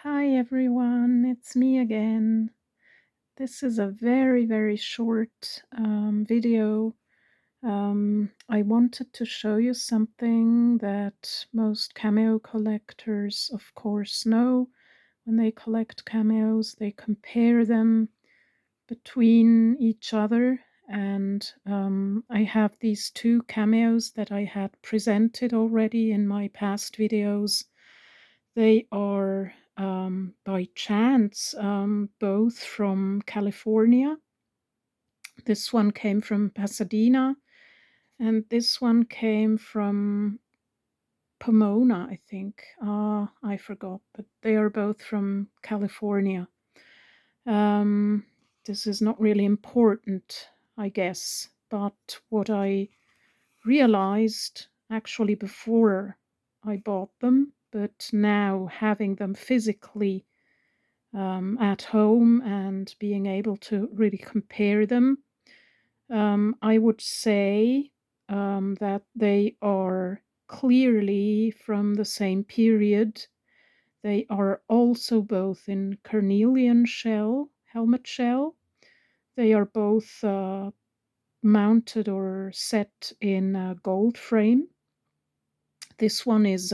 Hi everyone, it's me again. This is a very short video. I wanted to show you something that most cameo collectors, of course, know. When they collect cameos, they compare them between each other. And I have these two cameos that I had presented already in my past videos. They are by chance both from California. This one came from Pasadena, and this one came from Pomona, I think. I forgot, but they are both from California. Um, this is not really important, I guess, but what I realized actually before I bought them, but now having them physically at home and being able to really compare them, I would say that they are clearly from the same period. They are also both in carnelian shell, helmet shell. They are both mounted or set in a gold frame. This one is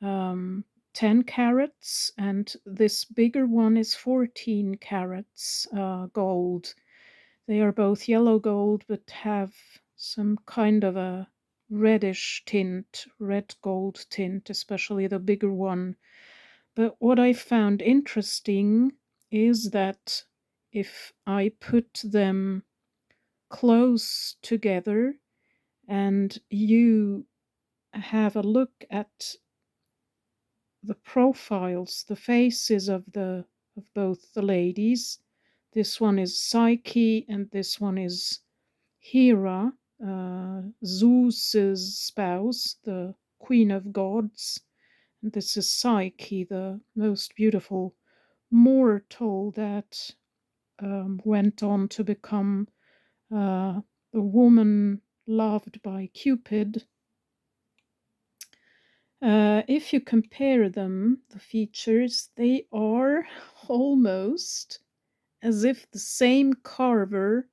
um, 10 carats, and this bigger one is 14 carats gold. They are both yellow gold, but have some kind of a reddish tint, red gold tint, especially the bigger one. But what I found interesting is that if I put them close together and you have a look at the profiles, the faces of both the ladies. This one is Psyche and this one is Hera, Zeus's spouse, the queen of gods. And this is Psyche, the most beautiful mortal that went on to become the woman loved by Cupid. If you compare them, the features, they are almost as if the same carver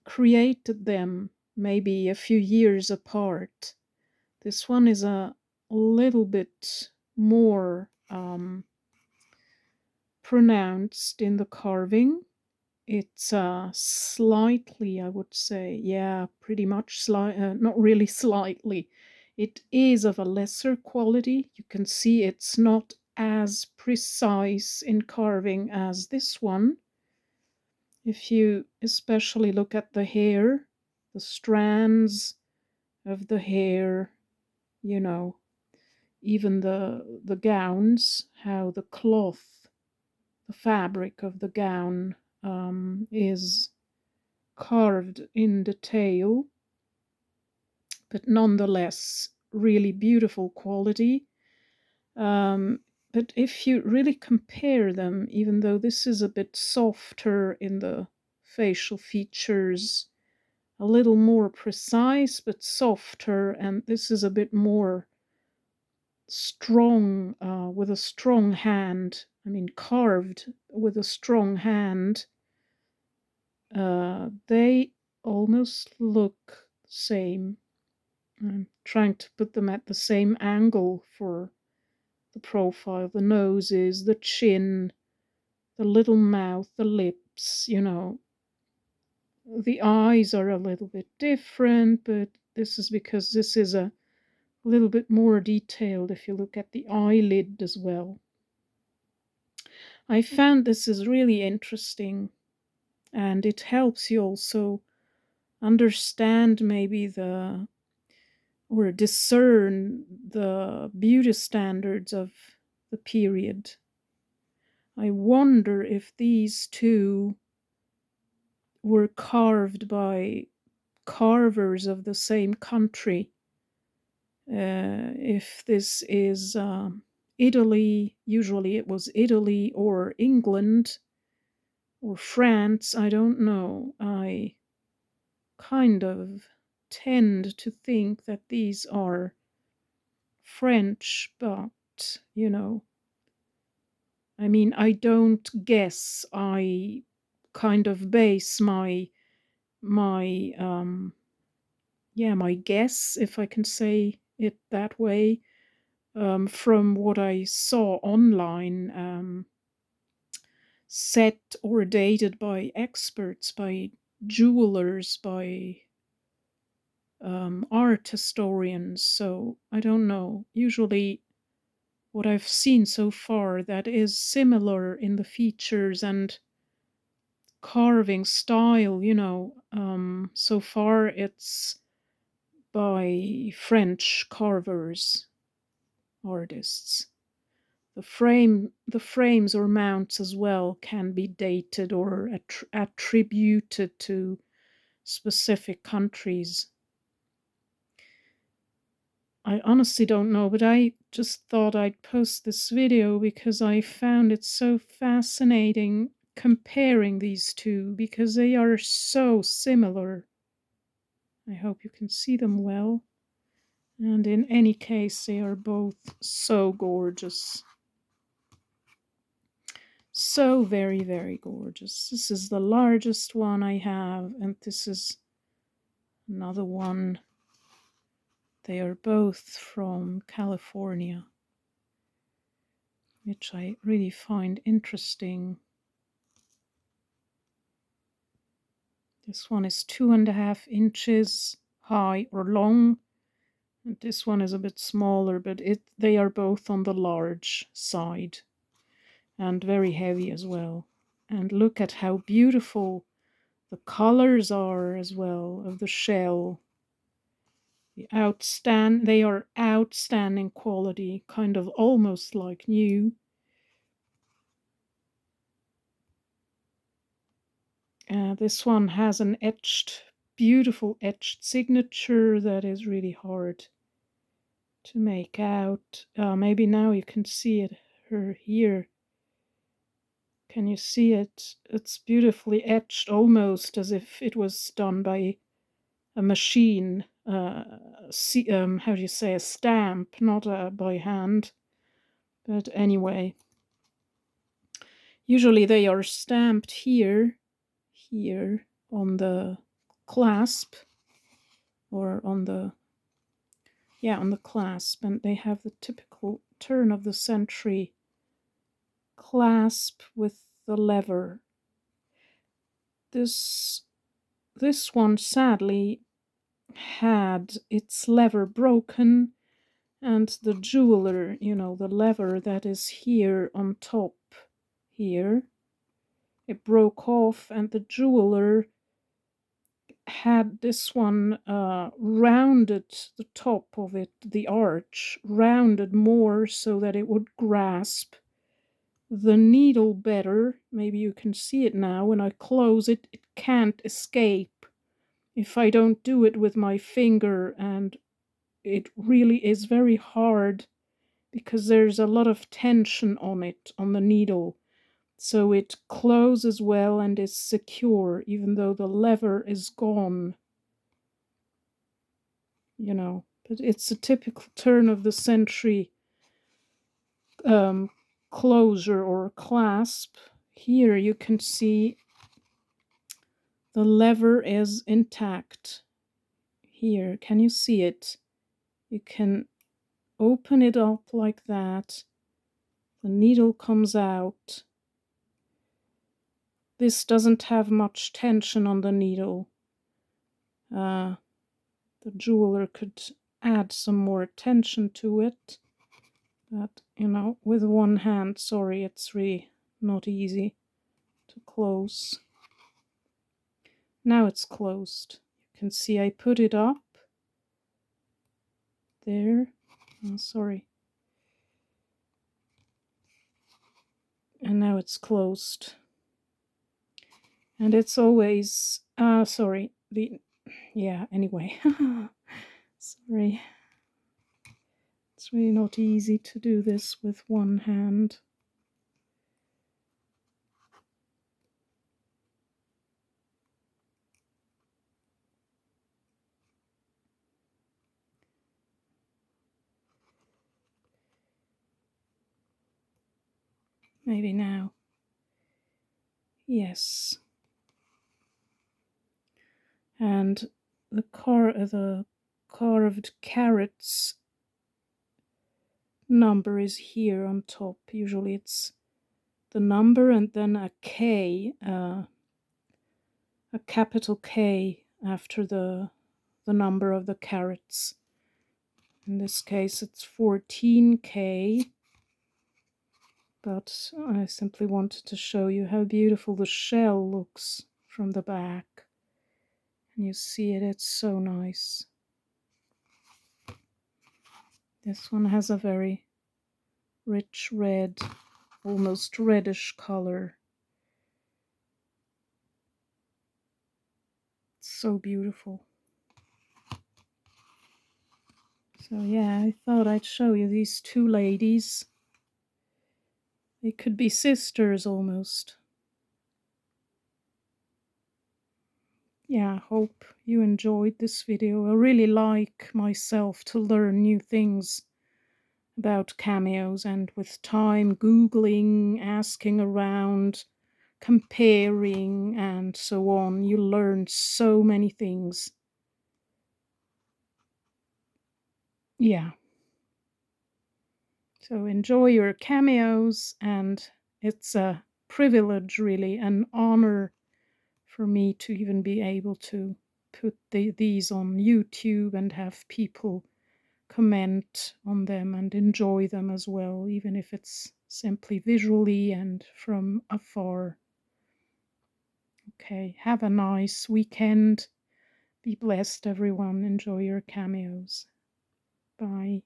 created them maybe a few years apart. This one is a little bit more pronounced in the carving. It's slightly, I would say, yeah, pretty much not really slightly. It is of a lesser quality. You can see it's not as precise in carving as this one. If you especially look at the hair, the strands of the hair, you know, even the gowns, how the cloth, the fabric of the gown is carved in detail, but nonetheless really beautiful quality. But if you really compare them, even though this is a bit softer in the facial features, a little more precise but softer, and this is a bit more strong, with a strong hand, I mean carved with a strong hand, they almost look the same. I'm trying to put them at the same angle for the profile, the noses, the chin, the little mouth, the lips, you know. The eyes are a little bit different, but this is because this is a little bit more detailed if you look at the eyelid as well. I found this is really interesting, and it helps you also understand maybe or discern the beauty standards of the period. I wonder if these two were carved by carvers of the same country. If this is Italy, usually it was Italy or England or France, I don't know. I kind of tend to think that these are French, but not, I mean, I don't guess. I kind of base my yeah, my guess, if I can say it that way, from what I saw online, set or dated by experts, by jewelers, by art historians. So I don't know. Usually, what I've seen so far that is similar in the features and carving style, so far it's by French carvers, artists. The frames or mounts as well can be dated or attributed to specific countries. I honestly don't know, but I just thought I'd post this video because I found it so fascinating comparing these two because they are so similar. I hope you can see them well. And in any case, they are both so gorgeous. So very, very gorgeous. This is the largest one I have, and this is another one. They are both from California, which I really find interesting. This one is 2.5 inches high or long, and this one is a bit smaller, but they are both on the large side and very heavy as well. And look at how beautiful the colors are as well of the shell. They are outstanding quality, kind of almost like new. This one has an beautiful etched signature that is really hard to make out. Maybe now you can see it here. Can you see it? It's beautifully etched, almost as if it was done by a machine. How do you say, a stamp, not by hand. But anyway, usually they are stamped here on the clasp, or on the clasp, and they have the typical turn of the century clasp with the lever. This one sadly had its lever broken, and the jeweler, the lever that is here on top here, it broke off, and the jeweler had this one rounded, the top of it, the arch, rounded more so that it would grasp the needle better. Maybe you can see it now. When I close it, it can't escape if I don't do it with my finger, and it really is very hard because there's a lot of tension on it, on the needle. So it closes well and is secure, even though the lever is gone. But it's a typical turn of the century closure or clasp. Here you can see the lever is intact. Here, can you see it? You can open it up like that. The needle comes out. This doesn't have much tension on the needle. The jeweler could add some more tension to it. But, with one hand, sorry, it's really not easy to close. Now it's closed. You can see I put it up. There. Oh, sorry. And now it's closed. And it's always, sorry, anyway. Sorry. It's really not easy to do this with one hand. Maybe now. Yes. And the carved carrots number is here on top. Usually it's the number and then a K, a capital K after the number of the carrots. In this case it's 14K, but I simply wanted to show you how beautiful the shell looks from the back. And you see it, it's so nice. This one has a very rich red, almost reddish color. It's so beautiful. So yeah, I thought I'd show you these two ladies. They could be sisters almost. Yeah, I hope you enjoyed this video. I really like myself to learn new things about cameos, and with time, Googling, asking around, comparing, and so on, you learn so many things. Yeah. So enjoy your cameos, and it's a privilege, really, an honor for me to even be able to put these on YouTube and have people comment on them and enjoy them as well, even if it's simply visually and from afar. Okay, have a nice weekend. Be blessed, everyone. Enjoy your cameos. Bye.